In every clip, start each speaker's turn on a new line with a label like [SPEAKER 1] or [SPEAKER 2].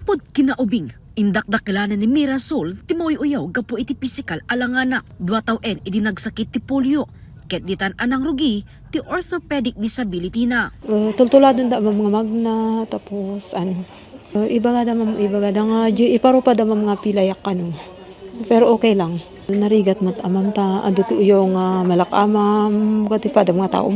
[SPEAKER 1] Manipod kinaubing, indak-dakilanan ni Mirasol, timoy uyaw gapo iti pisikal alangana, 2 taon idi nagsakit ti polio, ket ditan anang rugi, ti orthopedic disability na.
[SPEAKER 2] Tultuladan da mga magna, tapos ibaga da nga, iparupa da mga pilayak pero okay lang. Narigat mat amam ta, aduto yung malakamam, katipa da mga tao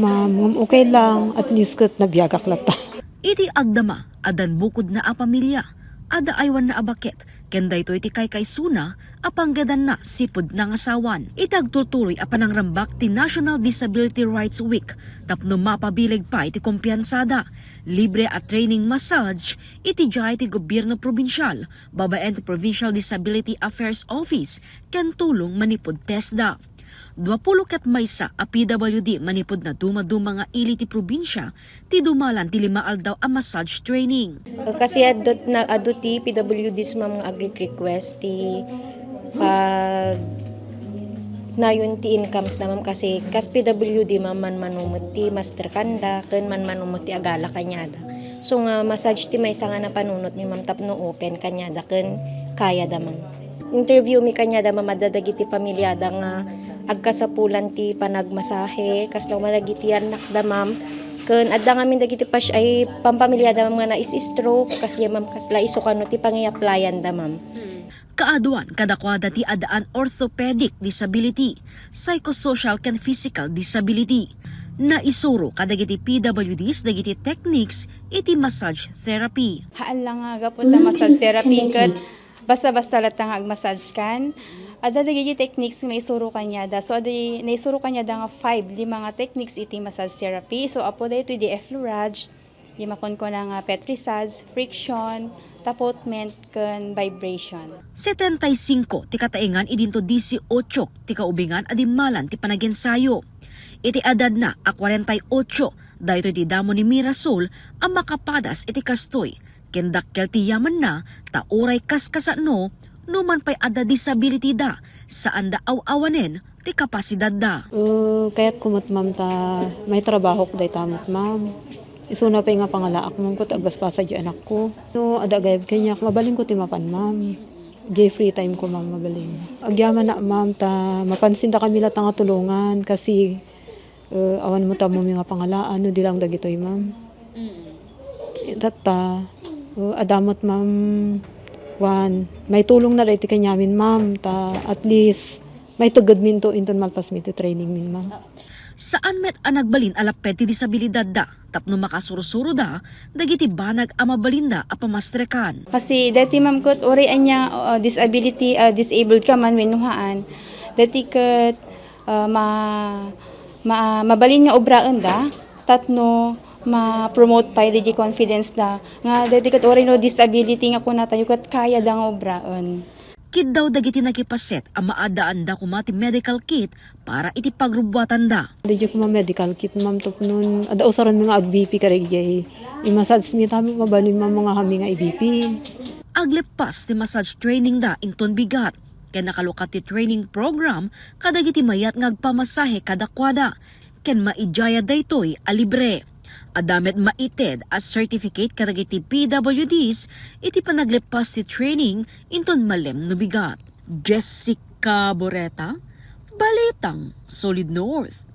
[SPEAKER 2] okay lang, at least kat nabiyagak lata.
[SPEAKER 1] Iti agdama, adan bukod na a pamilya, ada aywan na abaket, kenda ito iti kay suna, apanggadan na sipod ng asawan. Itagtutuloy a panangrambak ti National Disability Rights Week, tapno mapabilig pa iti kumpiyansada, libre at training massage, iti jay ti gobyerno probinsyal, babaen ti Provincial Disability Affairs Office, ken tulong manipod TESDA. 20 ket maysa a PWD manipod na dumaduma nga ili ti probinsya, ti dumalan ti 5 aldaw a massage training.
[SPEAKER 3] Kasi adot ti PWDs mga agri-request ti pag nayon ti incomes naman kasi kas PWD man manumot ti master kanda ken man manumot ti agala kanyada. So nga massage ti maysa nga napanunot ni Ma'am tapno open kanyada ken kaya da ma'am. Interview mi kanyada mamadadagiti pamilyada nga agkasapulan ti panagmasahe kas daw malagiti anak da ma'am ken adda ngamin dagiti pas ay pampamilya da ma'am nga nais-stroke kasi ma'am kas la isukano ti pangi-applyan da ma'am.
[SPEAKER 1] Kaaduan kadakwada ti adaan orthopedic disability, psychosocial ken physical disability. Naisuro kadagiti PWDs dagiti techniques iti massage therapy.
[SPEAKER 4] Haan lang nga gapon ta massage therapy ket basta-basta latang ag-massage kan. Ada dagiti techniques may isuro kanya da. So ada naisuro kanya da nga 5 mga techniques iti massage therapy. So apo da ito di effleurage, di makon ko na nga petrisage, friction, tapotment ken vibration.
[SPEAKER 1] 75 ti kataengan idinto 18 ti kaubingan adimalan ti panagensayo. Iti edad na a 48 daytoy ti damo ni Mirasol ang makapadas iti kastoy. Kendakkel ti yaman na ta oray kaskasano numan pa'y ada disability da saan da aw-awanen ti kapasidad da.
[SPEAKER 2] Kaya't kumot ma'am ta may trabaho ko day tamot ma'am. Isuna pa nga pangalaak ma'am ko agbaspasa di anak ko. No ada gayab kanya mabaling ko ti mapan ma'am. Di free time ko ma'am mabaling. Agyaman na ma'am ta mapansin ta kami latang tulungan kasi awan mo ta mo nga pangalaan no di lang dagitoy ma'am. Data adamot ma'am may tulong na rin iti kanyamin ma'am ta at least may tugad min to inton malpas mi to training min ma'am.
[SPEAKER 1] Saan met ang nagbalin alapet ti disabilidad da tapno makasurusuro da dagiti banag amabalinda a pamastrekan.
[SPEAKER 4] Kasi dati ma'am kot ori anya disability disabled ka man winuhaan. Dati ket mabalin nga obraan da tatno ma-promote pa di confidence da nga dati kat ori no disability nga kuna tayo kat kaya da nga obraan.
[SPEAKER 1] Kid daw dagiti nakipaset ang maadaan da kumati medical kit para iti pagrubwatan da.
[SPEAKER 2] Di ko medical kit ma'am top nun ada usaran mga ag-BP karigay i-massage mi tami mabalin ma'am mga hami nga i-BP.
[SPEAKER 1] Aglepas ti massage training da inton bigat. Ken nakalukat ti training program kadagiti mayat nga agpamasahe kadakwada. Ken maijaya daytoy a libre. Adamet maited as certificate kadagiti PWDs iti panaglepas si training inton malem no bigat. Jessica Boreta, Balitang Solid North.